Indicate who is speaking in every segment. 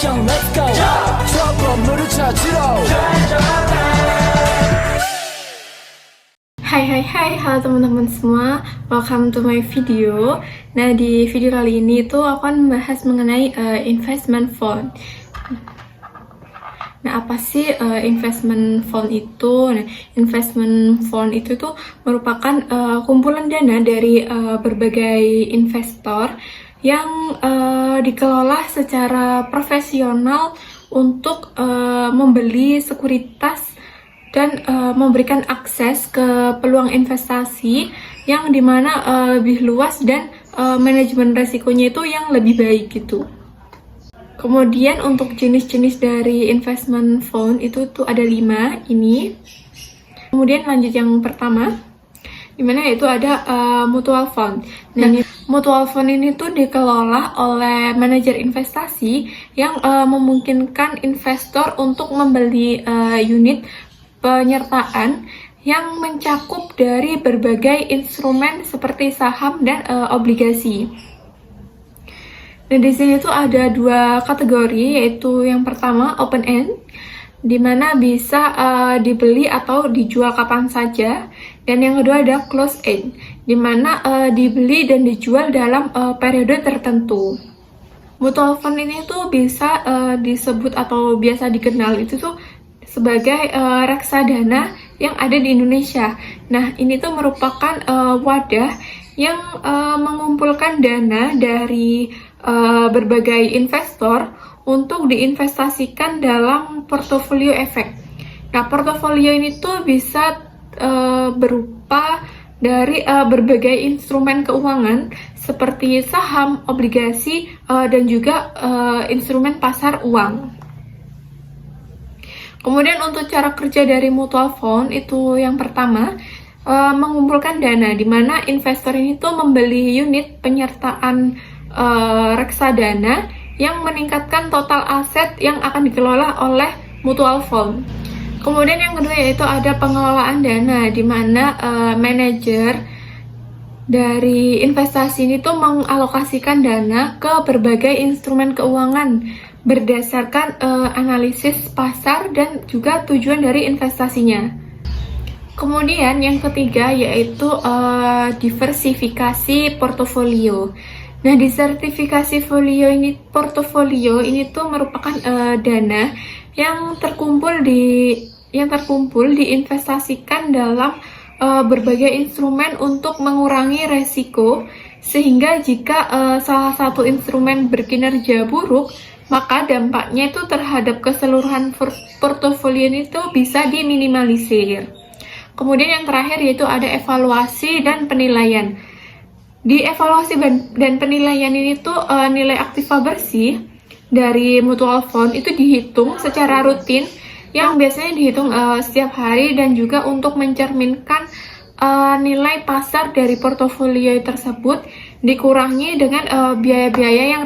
Speaker 1: mission let's go 저 건물을 찾으러
Speaker 2: Hai, halo teman-teman semua, welcome to my video. Nah, di video kali ini tuh aku akan membahas mengenai investment fund. Nah, apa sih investment fund itu? Nah, investment fund itu tuh merupakan kumpulan dana dari berbagai investor yang dikelola secara profesional untuk membeli sekuritas dan memberikan akses ke peluang investasi yang dimana lebih luas dan manajemen resikonya itu yang lebih baik gitu. Kemudian untuk jenis-jenis dari investment fund itu tuh ada 5 ini. Kemudian lanjut yang pertama, dimana itu ada mutual fund. Nah, mutual fund ini tuh dikelola oleh manajer investasi yang memungkinkan investor untuk membeli unit penyertaan yang mencakup dari berbagai instrumen seperti saham dan obligasi. Nah, di sini tuh ada 2 kategori, yaitu yang pertama open end, di mana bisa dibeli atau dijual kapan saja, dan yang kedua ada close end, di mana dibeli dan dijual dalam periode tertentu. Mutual fund ini tuh bisa disebut atau biasa dikenal itu tuh sebagai reksadana yang ada di Indonesia. Nah, ini tuh merupakan wadah yang mengumpulkan dana dari berbagai investor untuk diinvestasikan dalam portofolio efek. Nah, portofolio ini tuh bisa berupa dari berbagai instrumen keuangan seperti saham, obligasi, dan juga instrumen pasar uang. Kemudian untuk cara kerja dari mutual fund itu yang pertama, mengumpulkan dana, di mana investor ini tuh membeli unit penyertaan reksadana yang meningkatkan total aset yang akan dikelola oleh mutual fund. Kemudian yang kedua yaitu ada pengelolaan dana, di mana manajer dari investasi ini tuh mengalokasikan dana ke berbagai instrumen keuangan berdasarkan analisis pasar dan juga tujuan dari investasinya. Kemudian yang ketiga yaitu diversifikasi portofolio. Nah, diversifikasi portofolio ini tuh merupakan dana yang terkumpul diinvestasikan dalam berbagai instrumen untuk mengurangi resiko, sehingga jika salah satu instrumen berkinerja buruk, maka dampaknya itu terhadap keseluruhan portofolio itu bisa diminimalisir. Kemudian yang terakhir yaitu ada evaluasi dan penilaian. Di evaluasi dan penilaian ini tuh nilai aktiva bersih dari mutual fund itu dihitung secara rutin, yang biasanya dihitung setiap hari, dan juga untuk mencerminkan nilai pasar dari portofolio tersebut dikurangi dengan biaya-biaya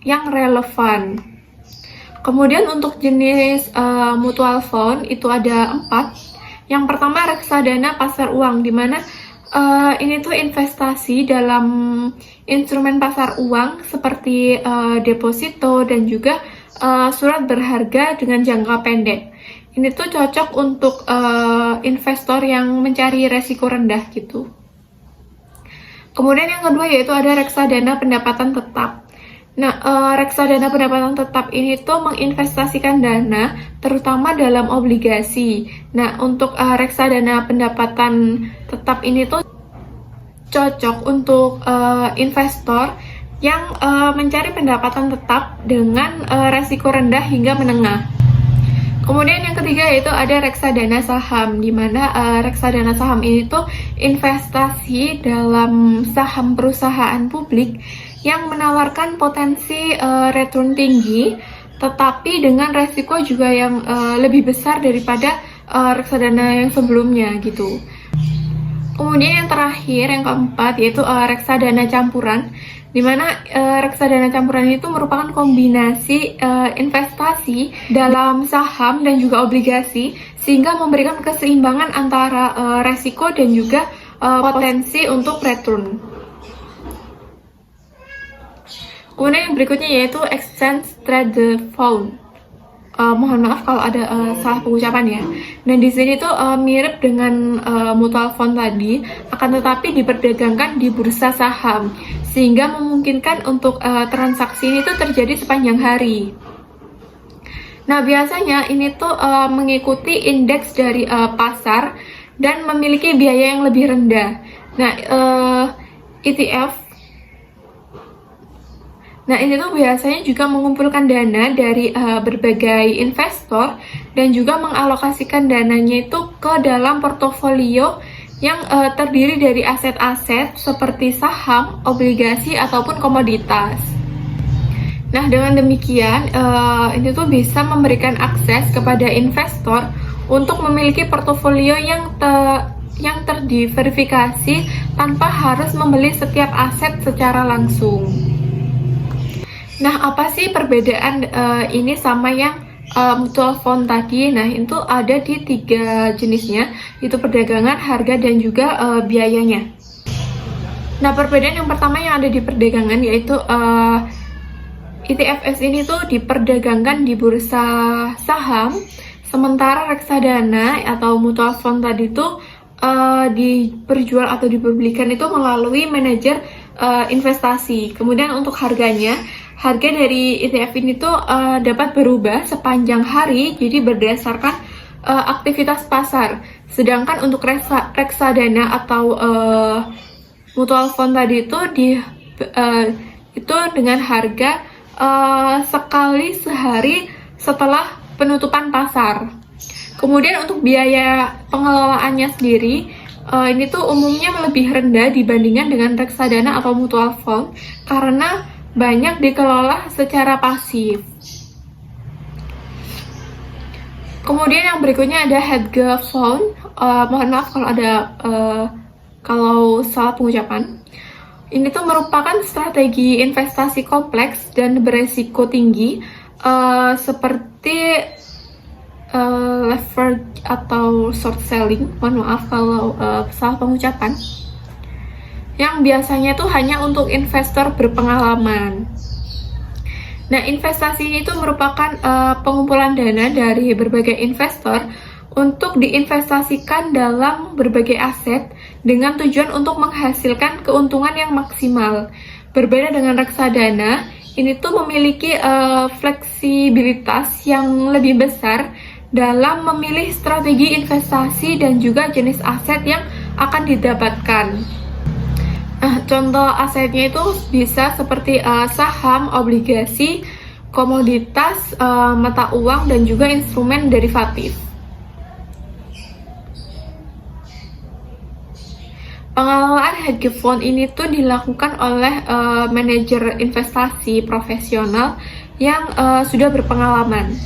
Speaker 2: yang relevan. Kemudian untuk jenis mutual fund itu ada 4. Yang pertama reksadana pasar uang, di mana ini tuh investasi dalam instrumen pasar uang seperti deposito dan juga surat berharga dengan jangka pendek. Ini tuh cocok untuk investor yang mencari resiko rendah gitu. Kemudian yang kedua yaitu ada reksadana pendapatan tetap. Nah, reksadana pendapatan tetap ini tuh menginvestasikan dana terutama dalam obligasi. Nah, untuk reksadana pendapatan tetap ini tuh cocok untuk investor yang mencari pendapatan tetap dengan resiko rendah hingga menengah. Kemudian yang ketiga yaitu ada reksadana saham, di mana reksadana saham ini tuh investasi dalam saham perusahaan publik yang menawarkan potensi return tinggi, tetapi dengan resiko juga yang lebih besar daripada reksadana yang sebelumnya gitu. Kemudian yang terakhir, yang keempat, yaitu reksadana campuran, di mana reksadana campuran itu merupakan kombinasi investasi dalam saham dan juga obligasi, sehingga memberikan keseimbangan antara resiko dan juga potensi untuk return. Kemudian yang berikutnya yaitu exchange traded fund. Mohon maaf kalau ada salah pengucapan ya. Nah di sini tuh mirip dengan mutual fund tadi, akan tetapi diperdagangkan di bursa saham, sehingga memungkinkan untuk transaksi ini tuh terjadi sepanjang hari. Nah biasanya ini tuh mengikuti indeks dari pasar dan memiliki biaya yang lebih rendah. Nah ETF. Nah, ini tuh biasanya juga mengumpulkan dana dari berbagai investor dan juga mengalokasikan dananya itu ke dalam portofolio yang terdiri dari aset-aset seperti saham, obligasi, ataupun komoditas. Nah, dengan demikian, ini tuh bisa memberikan akses kepada investor untuk memiliki portofolio yang terdiversifikasi tanpa harus membeli setiap aset secara langsung. Nah, apa sih perbedaan ini sama yang mutual fund tadi? Nah, itu ada di 3 jenisnya, yaitu perdagangan, harga, dan juga biayanya. Nah, perbedaan yang pertama yang ada di perdagangan yaitu ETFs ini tuh diperdagangkan di bursa saham, sementara reksadana atau mutual fund tadi tuh diperjual atau diperbelikan itu melalui manajer investasi. Kemudian untuk harganya, harga dari ETF ini tuh dapat berubah sepanjang hari, jadi berdasarkan aktivitas pasar. Sedangkan untuk reksadana atau mutual fund tadi itu dengan harga sekali sehari setelah penutupan pasar. Kemudian untuk biaya pengelolaannya sendiri, ini tuh umumnya lebih rendah dibandingkan dengan reksadana atau mutual fund karena banyak dikelola secara pasif. Kemudian yang berikutnya ada hedge fund. Mohon maaf kalau salah pengucapan. Ini tuh merupakan strategi investasi kompleks dan beresiko tinggi seperti leverage atau short selling. Mohon maaf kalau salah pengucapan. Yang biasanya itu hanya untuk investor berpengalaman. Nah, investasi ini itu merupakan pengumpulan dana dari berbagai investor untuk diinvestasikan dalam berbagai aset dengan tujuan untuk menghasilkan keuntungan yang maksimal. Berbeda dengan reksadana, ini tuh memiliki fleksibilitas yang lebih besar dalam memilih strategi investasi dan juga jenis aset yang akan didapatkan. Contoh asetnya itu bisa seperti saham, obligasi, komoditas, mata uang, dan juga instrumen derivatif. Pengelolaan hedge fund ini tuh dilakukan oleh manajer investasi profesional yang sudah berpengalaman.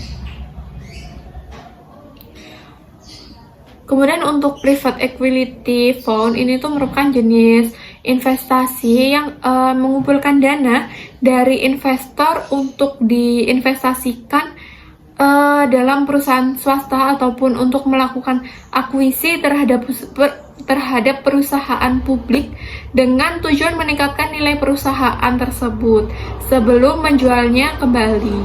Speaker 2: Kemudian untuk private equity fund ini tuh merupakan jenis investasi yang mengumpulkan dana dari investor untuk diinvestasikan dalam perusahaan swasta ataupun untuk melakukan akuisisi terhadap perusahaan publik dengan tujuan meningkatkan nilai perusahaan tersebut sebelum menjualnya kembali.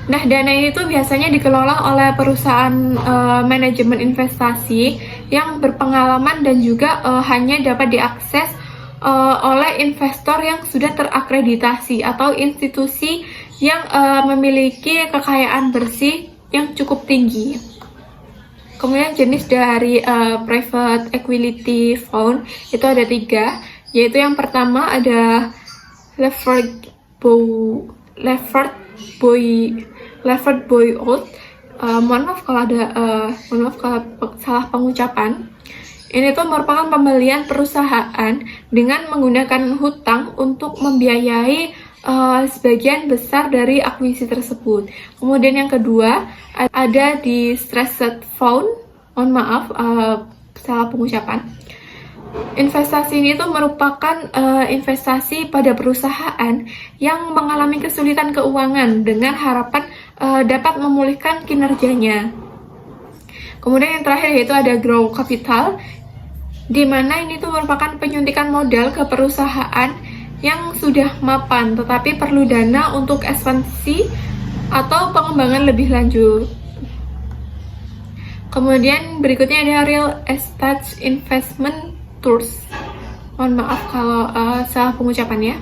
Speaker 2: Nah, dana ini tuh biasanya dikelola oleh perusahaan manajemen investasi yang berpengalaman dan juga hanya dapat diakses oleh investor yang sudah terakreditasi atau institusi yang memiliki kekayaan bersih yang cukup tinggi. Kemudian jenis dari private equity fund itu ada 3, yaitu yang pertama ada levered buyout. Mohon maaf kalau salah pengucapan. Ini tuh merupakan pembelian perusahaan dengan menggunakan hutang untuk membiayai sebagian besar dari akuisisi tersebut. Kemudian yang kedua ada distressed fund. Mohon maaf salah pengucapan. Investasi ini tuh merupakan investasi pada perusahaan yang mengalami kesulitan keuangan dengan harapan dapat memulihkan kinerjanya. Kemudian yang terakhir yaitu ada grow capital, di mana ini tuh merupakan penyuntikan modal ke perusahaan yang sudah mapan, tetapi perlu dana untuk ekspansi atau pengembangan lebih lanjut. Kemudian berikutnya ada Real Estate Investment Trust. Mohon maaf kalau salah pengucapannya.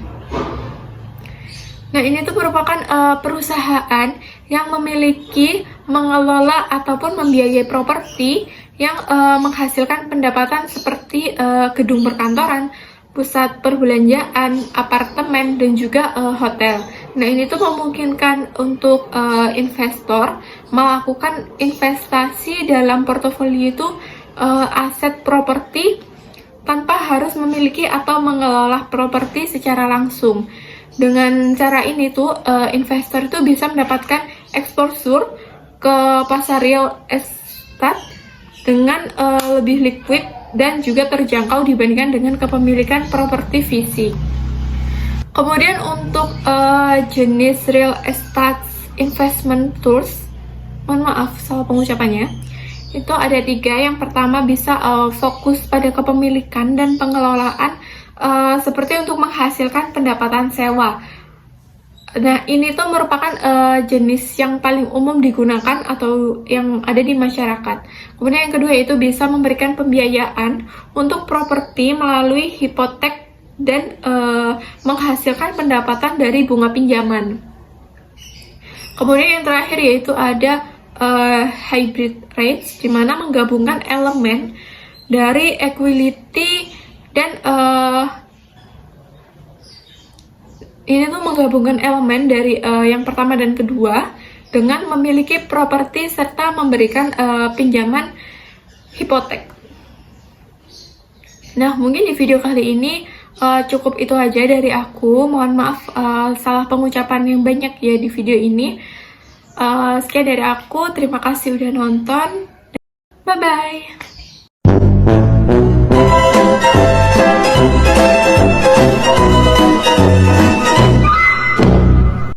Speaker 2: Nah, ini tuh merupakan perusahaan yang memiliki, mengelola, ataupun membiayai properti yang menghasilkan pendapatan seperti gedung perkantoran, pusat perbelanjaan, apartemen, dan juga hotel. Nah, ini tuh memungkinkan untuk investor melakukan investasi dalam portofolio itu aset properti tanpa harus memiliki atau mengelola properti secara langsung. Dengan cara ini tuh investor itu bisa mendapatkan exposure ke pasar real estate dengan lebih liquid dan juga terjangkau dibandingkan dengan kepemilikan properti fisik. Kemudian untuk jenis real estate investment tools, mohon maaf salah pengucapannya, itu ada 3. Yang pertama bisa fokus pada kepemilikan dan pengelolaan seperti untuk menghasilkan pendapatan sewa. Nah, ini tuh merupakan jenis yang paling umum digunakan atau yang ada di masyarakat. Kemudian yang kedua itu bisa memberikan pembiayaan untuk properti melalui hipotek dan menghasilkan pendapatan dari bunga pinjaman. Kemudian yang terakhir yaitu ada hybrid rates, di mana menggabungkan elemen dari equity dan ini tuh menggabungkan elemen dari yang pertama dan kedua dengan memiliki properti serta memberikan pinjaman hipotek. Nah, mungkin di video kali ini cukup itu aja dari aku. Mohon maaf salah pengucapan yang banyak ya di video ini. Sekian dari aku, terima kasih udah nonton. Bye-bye.